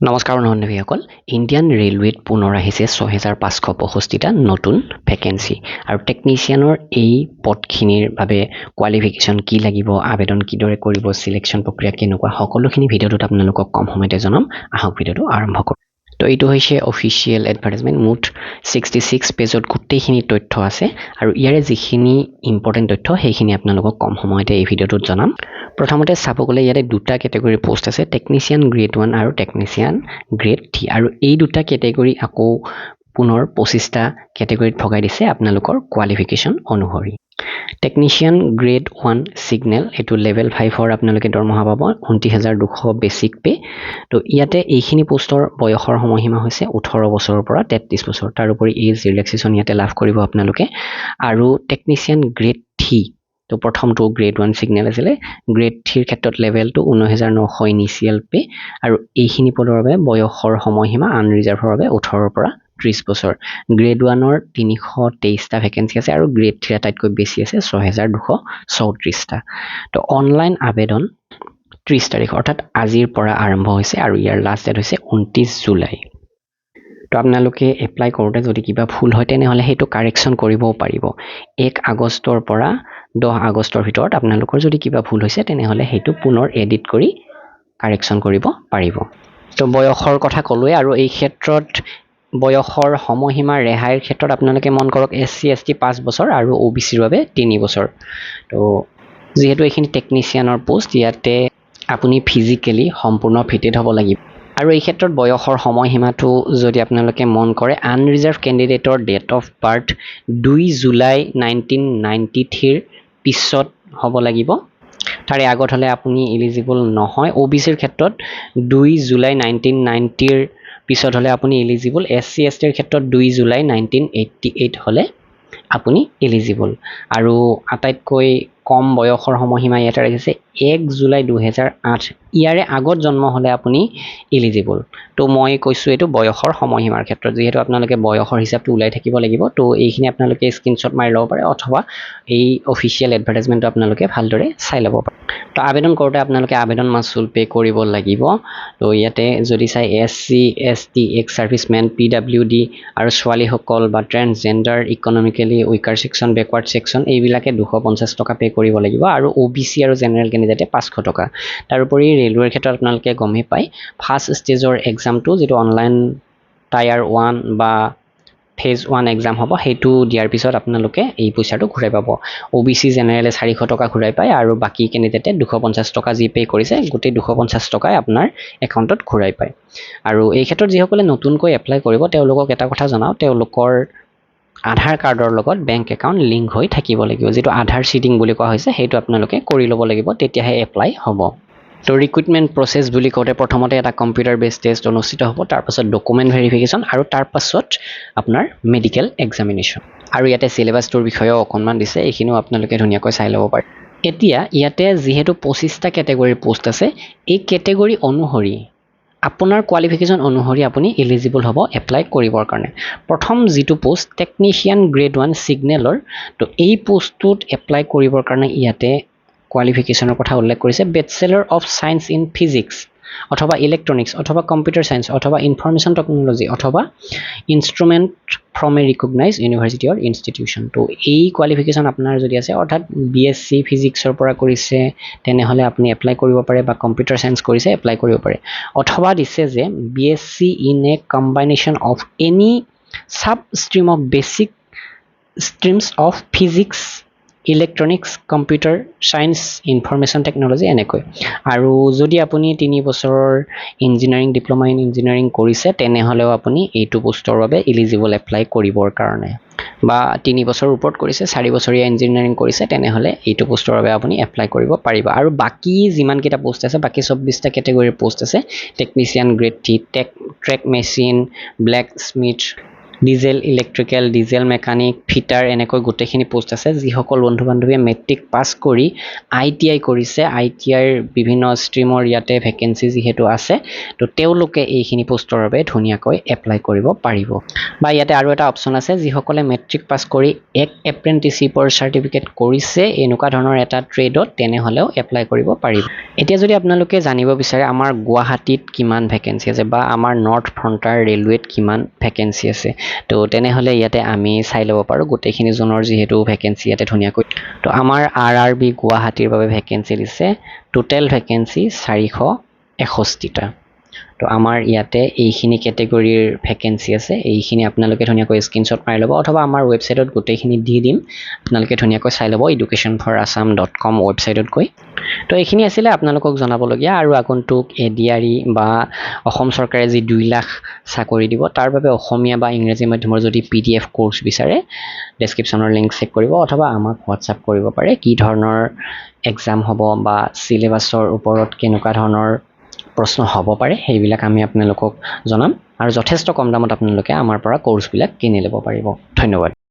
নমস্কাৰ বন্ধুসকল ইণ্ডিয়ান ৰেলৱেত পুনৰ আহিছে 6565টা নতুন ভেকেন্সি আৰু টেকনিচিয়ানৰ এই পদখিনিৰ বাবে কোৱালিফিকেশ্যন কি লাগিব আবেদন কিদৰে কৰিব সিলেকশ্যন প্ৰক্ৰিয়া কেনেকুৱা সকলোখিনি ভিডিঅ'টোত আপোনালোকক কম সময়তে জনাম আহক ভিডিঅ'টো আৰম্ভ কৰোঁ তো এইটো হৈছে অফিচিয়েল এডভাৰটাইজমেন্ট মুঠ 66 পেজত গোটেইখিনি তথ্য আছে আৰু ইয়াৰে যিখিনি ইম্পৰ্টেন্ট তথ্য সেইখিনি আপোনালোকক কম সময়তে এই ভিডিঅ'টোত জনাম প্ৰথমতে চাব গ'লে ইয়াতে দুটা কেটেগৰী পোষ্ট আছে টেকনিচিয়ান গ্ৰেড 1 আৰু টেকনিচিয়ান গ্ৰেড 3 আৰু এই দুটা কেটেগৰী আকৌ পুনৰ 25টা কেটেগৰীত ভগাই দিছে আপোনালোকৰ কোৱালিফিকেশ্যন অনুসৰি টেকনিচিয়ান গ্ৰেড 1 সিগনেল এটো লেভেল 5 ৰ আপোনালোকে দৰমহা পাব 29200 বেসিক পে তো ইয়াতে এইখিনি পোষ্টৰ বয়সৰ সময়সীমা হৈছে 18 বছৰৰ পৰা 33 বছৰ তাৰ উপৰি এজ ৰিলেক্সেশন ইয়াতে লাভ কৰিব আপোনালোকে আৰু টেকনিচিয়ান গ্ৰেড 3 তো প্ৰথমটো গ্ৰেড 1 সিগনেল আছিল গ্ৰেড 3 ৰ ক্ষেত্ৰত লেভেলটো 19900 ইনিশিয়াল পে আৰু এইখিনি পদৰ বাবে বয়সৰ সময়সীমা আনৰিজাৰ্ভৰ বাবে 18 পৰা 30 বছৰ গ্ৰেড 1 ৰ 323টা ভেকেন্সি আছে আৰু গ্ৰেড 3 আটাইতকৈ বেছি আছে 6234টা তো অনলাইন আবেদন 30 তাৰিখ অৰ্থাৎ আজিৰ পৰা আৰম্ভ হৈছে আৰু ইয়াৰ লাষ্ট ডেট হৈছে 29 জুলাই তো আপোনালোকে এপ্লাই কৰোতে যদি কিবা ভুল হয় তেনেহলে হেতু কাৰেকচন কৰিবও পাৰিব 1 আগষ্টৰ পৰা 10 আগষ্টৰ ভিতৰত আপোনালোকৰ যদি কিবা ভুল হৈছে তেনেহলে হেতু পুনৰ এডিট কৰি কাৰেকচন কৰিব পাৰিব তো বয়সৰ কথা কলোৱে আৰু এই ক্ষেত্ৰত বয়সৰ সময়সীমা ৰেহাইৰ ক্ষেত্ৰত আপোনালোকে মন কৰক এসসি এসটি 5 বছৰ আৰু ওবিসিৰ বাবে 3 বছৰ তো যেহেতু এইখিনি টেকনিচিয়ানৰ পোষ্ট ইয়াতে আপুনি ফিজিক্যালি সম্পূৰ্ণ ফিটেড হ'ব লাগিব আৰু এই ক্ষেত্ৰত বয়সৰ সময়সীমাটো যদি আপোনালোকে মন কৰে আনৰিজাৰ্ভ ক্যান্ডিডেটৰ ডেট অফ বাৰ্থ 2 জুলাই 1993 পিছত হ'ব লাগিব তাৰে আগত হলে আপুনি এলিজিবল নহয় ওবিসিৰ ক্ষেত্ৰত 2 জুলাই 1990 ৰ পিছত হলে আপুনি এলিজিবল এসসি এসটিৰ ক্ষেত্ৰত 2 জুলাই 1988 হলে আপুনি এলিজিবল আৰু আটাইতকৈ কম বয়সৰ সময়সীমা ইয়াতে ৰাখিছে 1 জুলাই 2008 ইয়াৰে আগত জন্ম হলে আপুনি এলিজিবল তো মই কৈছো এটো বয়সৰ সময়সীমাৰ ক্ষেত্ৰত যেহেতু আপোনালোকে বয়সৰ হিচাপটো উলাই থাকিব লাগিব তো এইখিনি আপোনালোকে স্ক্ৰিনশ্বট মাৰি ল'ব পাৰে অথবা এই অফিচিয়েল এডভাৰটাইজমেন্টটো আপোনালোকে ভালদৰে চাই ল'ব পাৰে তো আবেদন কৰোতে আপোনালোকে আবেদন মাচুল পে কৰিব লাগিব তো ইয়াতে যদি চাই এসসি এসটি এক্স সাৰ্ভিসমেন পিডব্লিউডি আৰু ছোৱালীসকল বা ট্ৰান্সজেন্ডাৰ ইকনমিক্যালি উইকাৰ সেকশন বেকৱাৰ্ড সেকশন এইবিলাকে 250 টকা পে কৰিব লাগিব আৰু ওবিসি আৰু জেনাৰেল ক্যান্ডিডেটে 500 টকা তাৰোপৰি ৰেলৱেৰ ক্ষেত্ৰত আপোনালোকে গমে পায় ফাৰ্স্ট ষ্টেজৰ এক্সামটো যেটো অনলাইন টায়াৰ 1 বা ফেজ 1 এক্সাম হ'ব হেতু দিয়াৰ পিছত আপোনালোকে এই পইচাটো ঘূৰাই পাব ওবিসি জেনাৰেলে 400 টকা ঘূৰাই পায় আৰু বাকি ক্যান্ডিডেটে 250 টকা জি পে কৰিছে গোটেই 250 টকাই আপোনাৰ একাউণ্টত ঘূৰাই পায় আৰু এই ক্ষেত্ৰত যিসকলে নতুনকৈ এপ্লাই কৰিব তেওঁলোকক এটা কথা জনাও তেওঁলোকৰ আধাৰ কাৰ্ডৰ লগত বেংক একাউণ্ট লিংক হৈ থাকিব লাগিব যেটো আধাৰ সিডিং বুলি কোৱা হৈছে হেতু আপোনালোকে কৰি ল'ব লাগিব তেতিয়াহে এপ্লাই হ'ব তো ৰিক্ৰুটমেন্ট প্ৰসেস বুলি কোতে প্ৰথমতে এটা কম্পিউটাৰ বেস টেষ্ট অনুষ্ঠিত হ'ব তাৰ পাছত ডকুমেন্ট ভেৰিফিকেশন আৰু তাৰ পাছত আপোনাৰ মেডিকেল এক্সামিনেশন আৰু ইয়াতে সিলেবাসটোৰ বিষয়েও অকনমান দিছে এইখিনিও আপোনালোকে ধুনীয়াকৈ চাই ল'ব পাৰে এতিয়া ইয়াতে যেহেতু 25টা কেটেগৰীৰ পোষ্ট আছে এই কেটেগৰী অনুসৰি আপোনাৰ কোৱালিফিকেশ্যন অনুসৰি আপুনি এলিজিবল হ'ব এপ্লাই কৰিবৰ কাৰণে প্ৰথম যেটো পোষ্ট টেকনিচিয়ান গ্ৰেড 1 সিগনেলৰ তো এই পোষ্টটোত এপ্লাই কৰিবৰ কাৰণে ইয়াতে কোৱালিফিকেশ্যনৰ কথা উল্লেখ কৰিছে bachelor of science in physics অথবা ইলেক্ট্ৰনিক্স অথবা কম্পিউটাৰ সায়েন্স অথবা ইনফৰমেশন টেকনলজি অথবা instrument from a recognised university or institution তো এই কোৱালিফিকেশ্যন আপোনাৰ যদি আছে অৰ্থাৎ বিএসসি ফিজিক্সৰ পৰা কৰিছে তেনেহলে আপুনি এপ্লাই কৰিব পাৰে বা কম্পিউটাৰ সায়েন্স কৰিছে এপ্লাই কৰিব পাৰে অথবা দিছে যে BSc in a combination of any sub stream of basic streams of physics electronics computer science information technology এনেকৈ আৰু যদি আপুনি 3 বছৰৰ ইঞ্জিনিয়াৰিং ডিপ্লোমা ইন ইঞ্জিনিয়াৰিং কৰিছে তেনেহলেও আপুনি এইটো পোষ্টৰ বাবে এলিজিবল এপ্লাই কৰিবৰ কাৰণে বা 3 বছৰৰ ওপৰত কৰিছে 4 বছৰীয়া ইঞ্জিনিয়াৰিং কৰিছে তেনেহলে এইটো পোষ্টৰ বাবে আপুনি এপ্লাই কৰিব পাৰিব আৰু বাকি যিমান কেটা পোষ্ট আছে বাকি 24টা কেটেগৰীৰ পোষ্ট আছে technician grade 3 track machine black Smith diesel electrical, diesel mechanic, fitter এনেকৈ গোটেইখিনি পোষ্ট আছে। যিসকল বন্ধু বান্ধৱীয়ে মেট্ৰিক পাছ কৰি ITI কৰিছে, ITIৰ বিভিন্ন ষ্ট্ৰীমৰ ইয়াতে ভেকেঞ্চি যিহেতু আছে, তো তেওঁলোকে এইখিনি পোষ্টৰ বাবে ধুনীয়াকৈ এপ্লাই কৰিব পাৰিব। বা ইয়াতে আৰু এটা অপশ্যন আছে, যিসকলে মেট্ৰিক পাছ কৰি এক এপ্ৰেণ্টিচিপৰ চাৰ্টিফিকেট কৰিছে এনেকুৱা ধৰণৰ এটা ট্ৰেডত, তেনেহ'লেও এপ্লাই কৰিব পাৰিব। এতিয়া যদি আপোনালোকে জানিব বিচাৰে আমাৰ গুৱাহাটীত কিমান ভেকেঞ্চি আছে বা আমাৰ নৰ্থ ফ্ৰণ্টাৰ ৰেলৱেত কিমান ভেকেঞ্চি আছে, তো তেনেহ'লে ইয়াতে আমি চাই ল'ব পাৰোঁ গোটেইখিনি জোনৰ যিহেতু ভেকেঞ্চি ইয়াতে ধুনীয়াকৈ। তো আমাৰ RRB গুৱাহাটীৰ বাবে ভেকেঞ্চি দিছে টোটেল ভেকেঞ্চি 461টা। তো আমাৰ ইয়াতে এইখিনি কেটেগৰীৰ ভেকেঞ্চি আছে, এইখিনি আপোনালোকে ধুনীয়াকৈ স্ক্ৰীনশ্বট মাৰি ল'ব, অথবা আমাৰ ৱেবছাইটত গোটেইখিনি দি দিম, আপোনালোকে ধুনীয়াকৈ চাই ল'ব educationforassam.com ৱেবছাইটত গৈ। তো এইখিনি আছিলে আপোনালোকক জনাবলগীয়া। আৰু আগন্তুক ADRE বা অসম চৰকাৰে যি 2 লাখ চাকৰি দিব, তাৰ বাবে অসমীয়া বা ইংৰাজী মাধ্যমৰ যদি PDF কোৰ্চ বিচাৰে, ডেছক্ৰিপশ্যনৰ লিংক চেক কৰিব, অথবা আমাক হোৱাটছআপ কৰিব পাৰে। কি ধৰণৰ এক্সাম হ'ব বা চিলেবাছৰ ওপৰত কেনেকুৱা ধৰণৰ প্ৰশ্ন হ'ব পাৰে, সেইবিলাক আমি আপোনালোকক জনাম। আৰু যথেষ্ট কম দামত আপোনালোকে আমাৰ পৰা কোৰ্চবিলাক কিনি ল'ব পাৰিব। ধন্যবাদ।